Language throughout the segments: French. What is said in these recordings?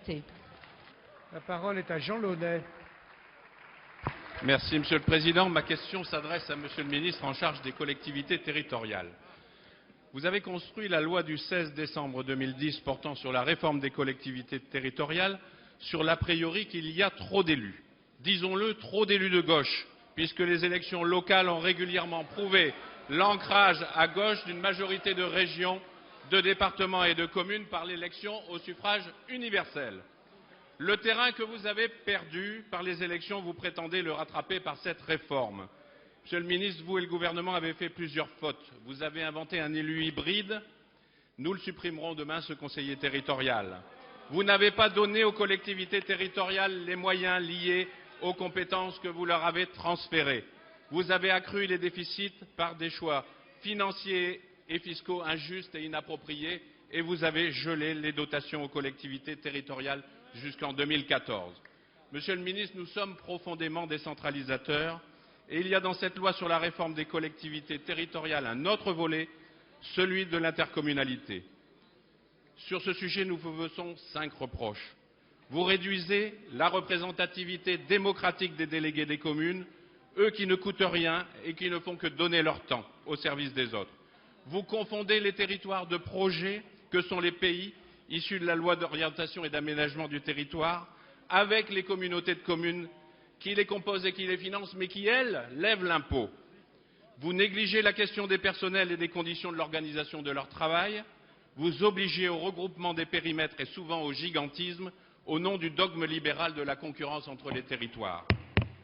député. La parole est à Jean Launay. Merci, Monsieur le Président. Ma question s'adresse à Monsieur le ministre en charge des collectivités territoriales. Vous avez construit la loi du 16 décembre 2010 portant sur la réforme des collectivités territoriales sur l'a priori qu'il y a trop d'élus. Disons-le, trop d'élus de gauche, puisque les élections locales ont régulièrement prouvé l'ancrage à gauche d'une majorité de régions, de départements et de communes par l'élection au suffrage universel. Le terrain que vous avez perdu par les élections, vous prétendez le rattraper par cette réforme. Monsieur le ministre, vous et le gouvernement avez fait plusieurs fautes. Vous avez inventé un élu hybride. Nous le supprimerons demain, ce conseiller territorial. Vous n'avez pas donné aux collectivités territoriales les moyens liés aux compétences que vous leur avez transférées. Vous avez accru les déficits par des choix financiers et fiscaux injustes et inappropriés et vous avez gelé les dotations aux collectivités territoriales jusqu'en 2014. Monsieur le ministre, nous sommes profondément décentralisateurs et il y a dans cette loi sur la réforme des collectivités territoriales un autre volet, celui de l'intercommunalité. Sur ce sujet, nous vous faisons 5 reproches. Vous réduisez la représentativité démocratique des délégués des communes, eux qui ne coûtent rien et qui ne font que donner leur temps au service des autres. Vous confondez les territoires de projet que sont les pays issus de la loi d'orientation et d'aménagement du territoire avec les communautés de communes qui les composent et qui les financent, mais qui, elles, lèvent l'impôt. Vous négligez la question des personnels et des conditions de l'organisation de leur travail. Vous obligez au regroupement des périmètres et souvent au gigantisme au nom du dogme libéral de la concurrence entre les territoires.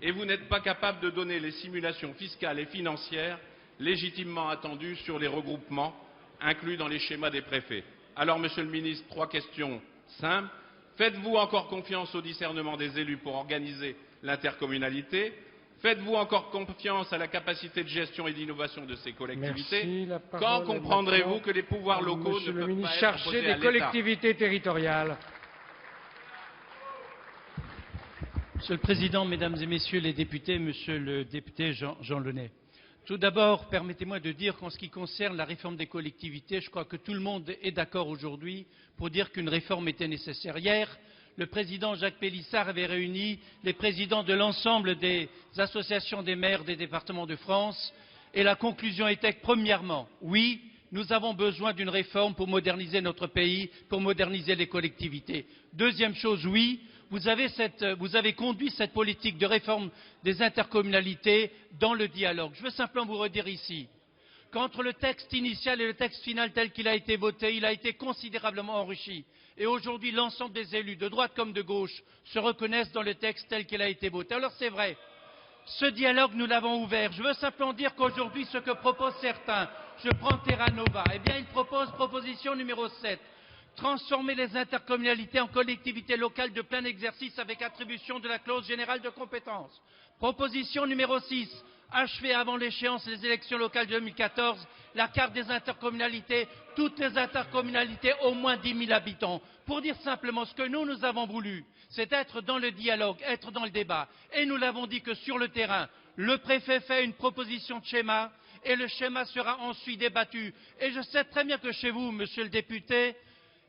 Et vous n'êtes pas capable de donner les simulations fiscales et financières légitimement attendues sur les regroupements inclus dans les schémas des préfets. Alors, Monsieur le ministre, 3 questions simples. Faites-vous encore confiance au discernement des élus pour organiser l'intercommunalité? Faites-vous encore confiance à la capacité de gestion et d'innovation de ces collectivités? Quand comprendrez-vous que les pouvoirs locaux ne peuvent pas être opposés à l'État? Monsieur le ministre chargé des collectivités territoriales. Monsieur le Président, Mesdames et Messieurs les députés, Monsieur le député Jean Launay. Tout d'abord, permettez-moi de dire qu'en ce qui concerne la réforme des collectivités, je crois que tout le monde est d'accord aujourd'hui pour dire qu'une réforme était nécessaire. Hier, le président Jacques Pélissard avait réuni les présidents de l'ensemble des associations des maires des départements de France et la conclusion était que, premièrement, oui, nous avons besoin d'une réforme pour moderniser notre pays, pour moderniser les collectivités. Deuxième chose, oui, vous avez conduit cette politique de réforme des intercommunalités dans le dialogue. Je veux simplement vous redire ici qu'entre le texte initial et le texte final tel qu'il a été voté, il a été considérablement enrichi. Et aujourd'hui, l'ensemble des élus, de droite comme de gauche, se reconnaissent dans le texte tel qu'il a été voté. Alors c'est vrai, ce dialogue, nous l'avons ouvert. Je veux simplement dire qu'aujourd'hui, ce que proposent certains, je prends Terra Nova, eh bien, ils proposent proposition numéro 7. Transformer les intercommunalités en collectivités locales de plein exercice avec attribution de la clause générale de compétence. Proposition numéro 6. Achever avant l'échéance des élections locales de 2014 la carte des intercommunalités, toutes les intercommunalités au moins 10 000 habitants. Pour dire simplement ce que nous avons voulu, c'est être dans le dialogue, être dans le débat. Et nous l'avons dit que sur le terrain, le préfet fait une proposition de schéma et le schéma sera ensuite débattu. Et je sais très bien que chez vous, monsieur le député,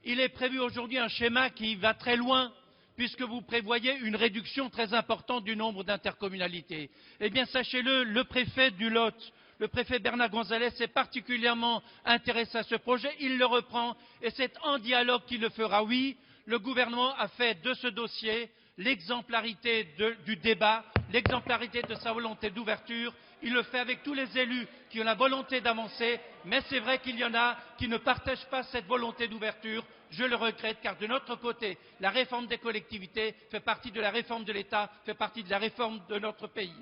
il est prévu aujourd'hui un schéma qui va très loin, puisque vous prévoyez une réduction très importante du nombre d'intercommunalités. Eh bien, sachez-le, le préfet du Lot, le préfet Bernard Gonzalez, est particulièrement intéressé à ce projet. Il le reprend et c'est en dialogue qu'il le fera. Oui, le gouvernement a fait de ce dossier l'exemplarité du débat, l'exemplarité de sa volonté d'ouverture. Il le fait avec tous les élus qui ont la volonté d'avancer, mais c'est vrai qu'il y en a qui ne partagent pas cette volonté d'ouverture. Je le regrette, car de notre côté, la réforme des collectivités fait partie de la réforme de l'État, fait partie de la réforme de notre pays.